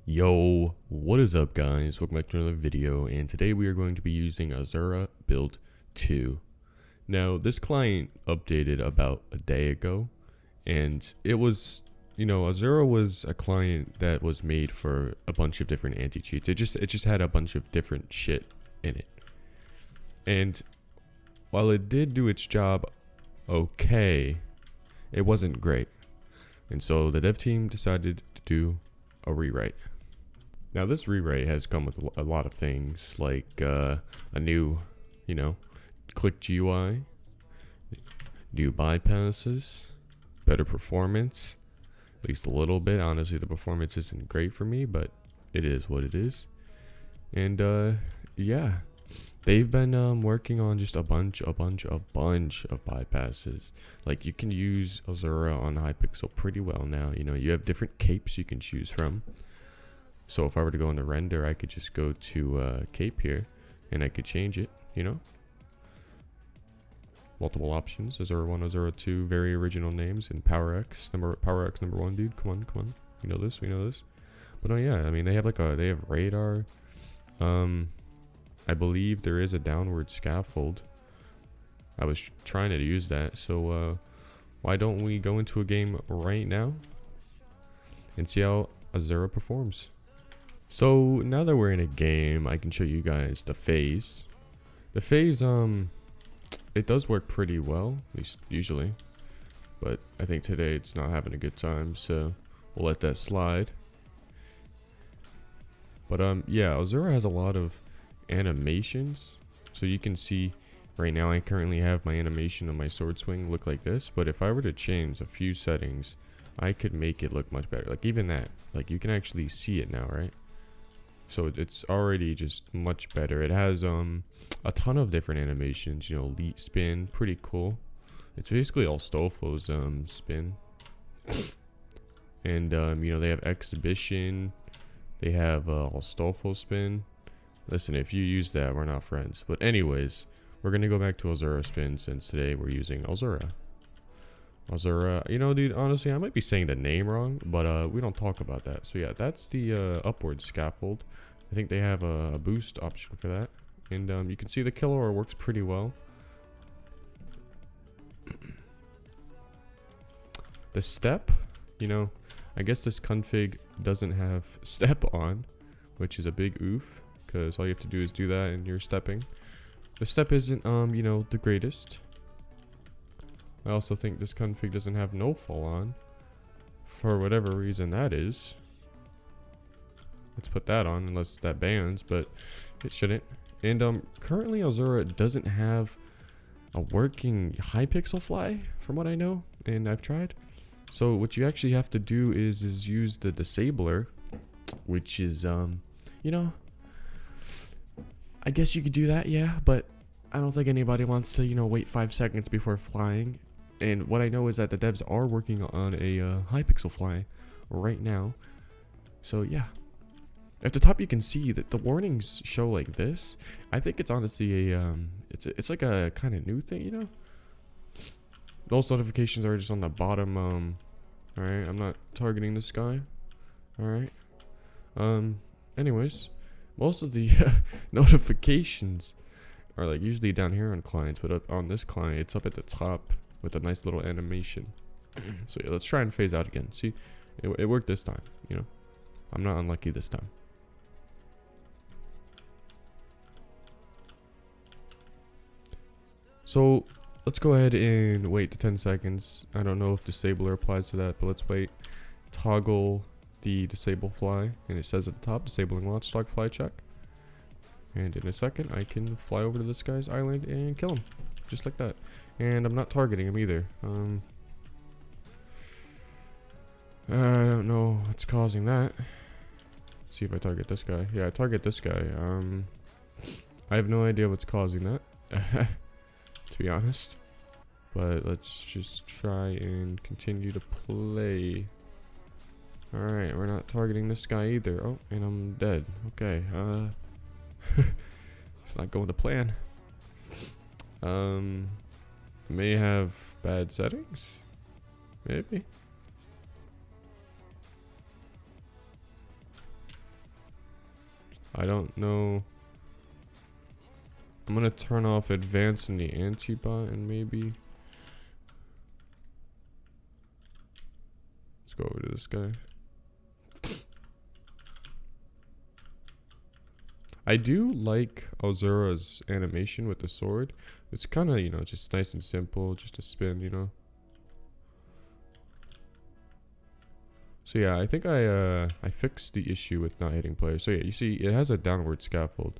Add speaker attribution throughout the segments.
Speaker 1: Yo, what is up guys? Welcome back to another video, and today we are going to be using Azura build 2. Now, this client updated about a day ago, and it was, Azura was a client that was made for a bunch of different anti-cheats. It just had a bunch of different shit in it. And while it did do its job okay, it wasn't great. And so the dev team decided to do a rewrite. Now this rewrite has come with a lot of things like a new, click GUI, new bypasses, better performance, at least a little bit. Honestly, the performance isn't great for me, but it is what it is. And yeah, they've been working on just a bunch of bypasses. Like you can use Azura on Hypixel pretty well now. You have different capes you can choose from. So if I were to go into render, I could just go to cape here, and I could change it, Multiple options, Azura 1, Azura 2, very original names, and Power X number 1, dude, come on. We know this. But oh yeah, I mean, they have they have radar. I believe there is a downward scaffold. I was trying to use that, so why don't we go into a game right now and see how Azura performs? So now that we're in a game, I can show you guys the phase. The phase, it does work pretty well, at least usually. But I think today it's not having a good time, so we'll let that slide. But yeah, Azura has a lot of animations. So you can see right now I currently have my animation on my sword swing look like this. But if I were to change a few settings, I could make it look much better. Like even that, like you can actually see it now, right? So it's already just much better. It has a ton of different animations, lead spin, pretty cool. It's basically all Stolfo's spin. And they have exhibition, they have all Stolfo spin. Listen, if you use that, we're not friends. But anyways, we're gonna go back to Azura spin since today we're using Azura. Dude, honestly, I might be saying the name wrong, but we don't talk about that. So yeah, that's the upward scaffold. I think they have a boost option for that. And you can see the killer works pretty well. The step, I guess this config doesn't have step on, which is a big oof, because all you have to do is do that and you're stepping. The step isn't, the greatest. I also think this config doesn't have no fall on, for whatever reason that is. Let's put that on, unless that bans, but it shouldn't. And currently Azura doesn't have a working Hypixel fly, from what I know, and I've tried. So what you actually have to do is use the disabler, which is I guess you could do that, yeah, but I don't think anybody wants to wait 5 seconds before flying. And what I know is that the devs are working on a Hypixel fly right now. So yeah. At the top you can see that the warnings show like this. I think it's honestly a it's like a kind of new thing, Those notifications are just on the bottom. Alright, I'm not targeting this guy. Alright. Anyways, most of the notifications are like usually down here on clients, but up on this client it's up at the top with a nice little animation. So yeah, let's try and phase out again. See, it worked this time, I'm not unlucky this time. So let's go ahead and wait the 10 seconds. I don't know if disabler applies to that, but let's wait. Toggle the disable fly, and it says at the top, disabling launch stock fly check. And in a second, I can fly over to this guy's island and kill him, just like that. And I'm not targeting him either. I don't know what's causing that. Let's see if I target this guy. Yeah, I target this guy. I have no idea what's causing that, to be honest. But let's just try and continue to play. Alright, we're not targeting this guy either. Oh, and I'm dead. Okay, it's not going to plan. May have bad settings? Maybe. I don't know. I'm gonna turn off advanced in the anti-bot and maybe let's go over to this guy. I do like Azura's animation with the sword. It's kind of, you know, just nice and simple, just a spin, you know. So yeah, I think I fixed the issue with not hitting players. So yeah, you see it has a downward scaffold.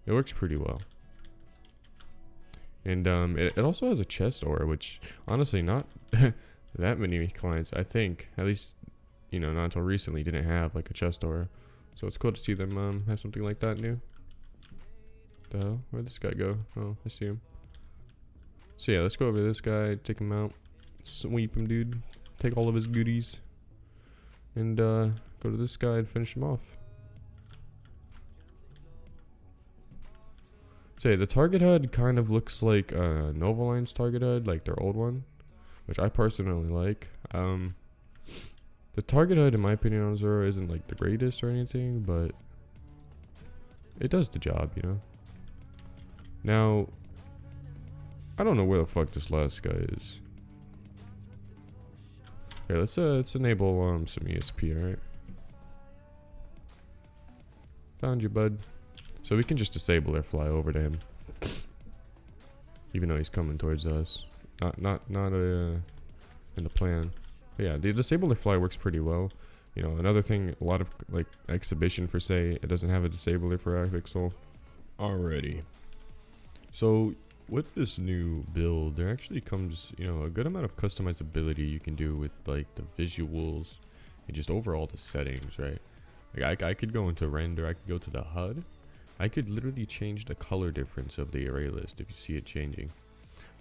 Speaker 1: It works pretty well. And it also has a chest aura, which honestly not that many clients, I think, at least, you know, not until recently, didn't have like a chest aura. So it's cool to see them have something like that new. The hell? Where'd this guy go? Oh, I see him. So yeah, let's go over to this guy, take him out, sweep him, dude. Take all of his goodies. And go to this guy and finish him off. So yeah, the target HUD kind of looks like Novaline's target HUD, like their old one, which I personally like. The target HUD, in my opinion, on Azura isn't like the greatest or anything, but it does the job, you know. Now, I don't know where the fuck this last guy is. Okay, let's enable some ESP, alright? Found you, bud. So we can just disable or fly over to him, even though he's coming towards us. Not in the plan. But yeah, the disable or fly works pretty well. You know, another thing, a lot of like exhibition for say, it doesn't have a disabler for Axel. Alrighty. So with this new build, there actually comes, you know, a good amount of customizability you can do with like the visuals and just overall the settings, right? Like I could go into render, I could go to the HUD. I could literally change the color difference of the array list if you see it changing.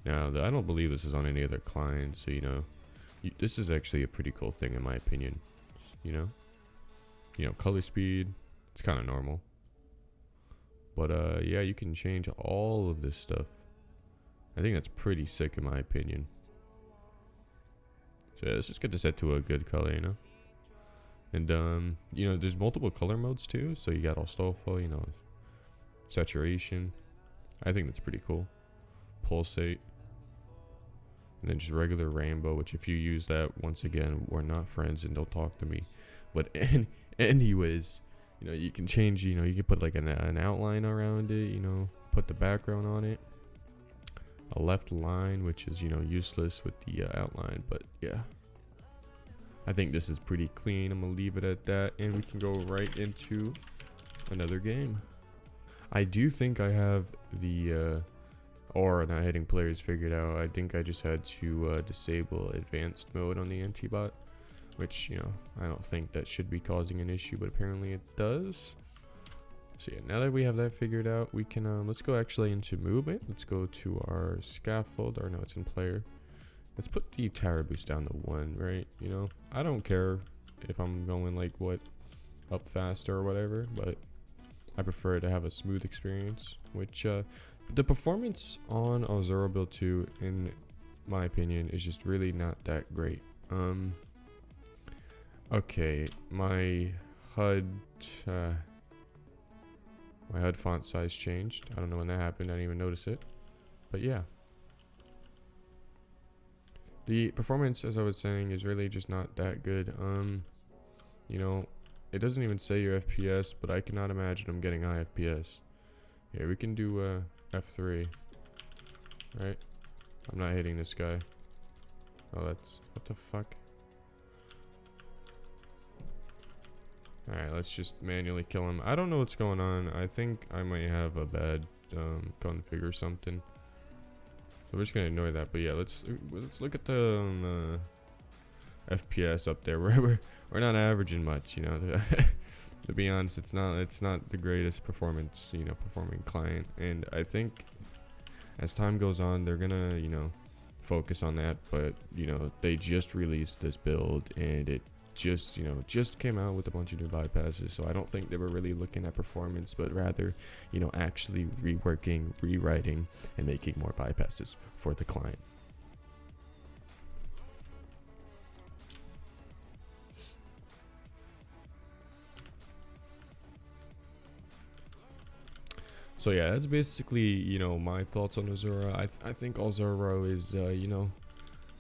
Speaker 1: Now, I don't believe this is on any other client, so you know, this is actually a pretty cool thing in my opinion. You know, color speed, it's kind of normal. But yeah, you can change all of this stuff. I think that's pretty sick in my opinion. So yeah, let's just get this set to a good color, you know. And you know, there's multiple color modes too. So you got Astolfo, you know, saturation. I think that's pretty cool. Pulsate. And then just regular rainbow, which if you use that, once again, we're not friends and don't talk to me. But anyways, you know, you can change, you know, you can put like an outline around it, you know, put the background on it. A left line, which is, you know, useless with the outline, but yeah. I think this is pretty clean. I'm gonna leave it at that, and we can go right into another game. I do think I have the aura not hitting players figured out. I think I just had to disable advanced mode on the anti-bot, which, you know, I don't think that should be causing an issue, but apparently it does. So yeah, now that we have that figured out, we can let's go actually into movement. Let's go to our scaffold, or no, it's in player. Let's put the tower boost down to 1, right? You know, I don't care if I'm going like what up faster or whatever, but I prefer to have a smooth experience. Which the performance on Azura build 2, in my opinion, is just really not that great. Okay, my HUD font size changed. I don't know when that happened. I didn't even notice it. But yeah. The performance, as I was saying, is really just not that good. You know, it doesn't even say your FPS, but I cannot imagine I'm getting high FPS. Here, we can do F3. Right? I'm not hitting this guy. Oh, that's... what the fuck? Alright, let's just manually kill him. I don't know what's going on. I think I might have a bad config or something. So we're just gonna ignore that. But yeah, let's look at the FPS up there. We're not averaging much, you know. To be honest, it's not the greatest performance, you know, performing client. And I think as time goes on, they're gonna, you know, focus on that. But you know, they just released this build, and it just, you know, just came out with a bunch of new bypasses. So I don't think they were really looking at performance, but rather, you know, actually reworking, rewriting, and making more bypasses for the client. So yeah, that's basically, you know, my thoughts on Azura. I think Azura is, you know,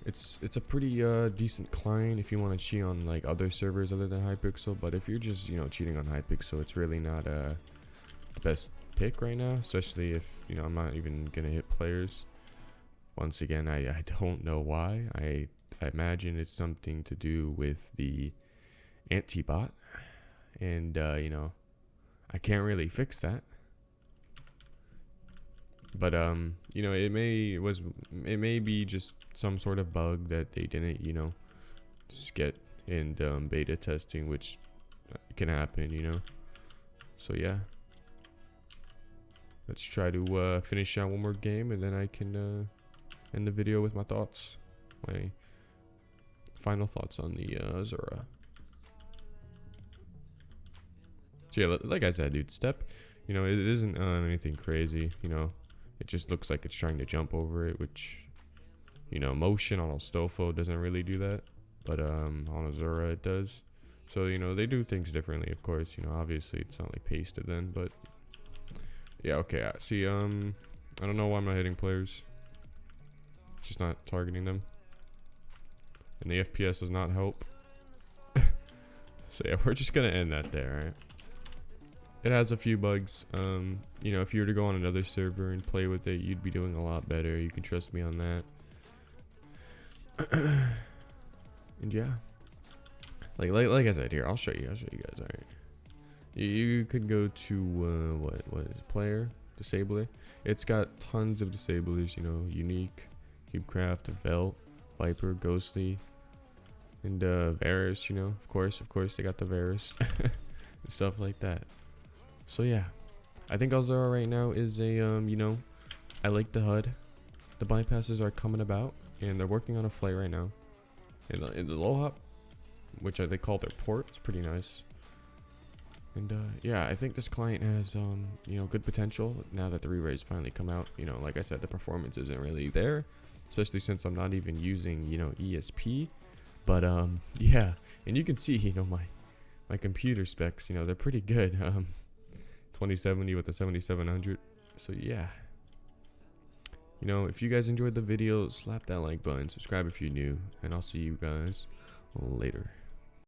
Speaker 1: it's a pretty decent client if you want to cheat on like other servers other than Hypixel. But if you're just, you know, cheating on Hypixel, it's really not the best pick right now, especially if, you know, I'm not even gonna hit players. Once again, I don't know why. I imagine it's something to do with the anti-bot, and you know, I can't really fix that. But you know, it may be just some sort of bug that they didn't, you know, just get in beta testing, which can happen, you know. So yeah, let's try to finish out one more game, and then I can end the video with my thoughts, my final thoughts on the Azura. So yeah, like I said, dude, step, you know, it isn't anything crazy, you know. It just looks like it's trying to jump over it, which, you know, motion on Astolfo doesn't really do that, but on Azura it does. So, you know, they do things differently, of course. You know, obviously it's not like pasted then, but yeah, okay. See, I don't know why I'm not hitting players. Just not targeting them, and the FPS does not help. So yeah, we're just gonna end that there, right? It has a few bugs. You know, if you were to go on another server and play with it, you'd be doing a lot better. You can trust me on that. And yeah, like I said, here, I'll show you guys. All right, you could go to what is player disabler. It's got tons of disablers. You know, unique, cubecraft, Velt, Viper, Ghostly, and Varus. You know, of course they got the Varus and stuff like that. So yeah, I think Azura right now is a you know, I like the HUD. The bypasses are coming about, and they're working on a flight right now. In the low hop, which they call their port, it's pretty nice. And yeah, I think this client has you know, good potential now that the re-rays finally come out. You know, like I said, the performance isn't really there, especially since I'm not even using, you know, ESP. But yeah, and you can see, you know, my computer specs, you know, they're pretty good. 2070 with the 7700. So yeah, you know, if you guys enjoyed the video, slap that like button, subscribe if you're new, and I'll see you guys later.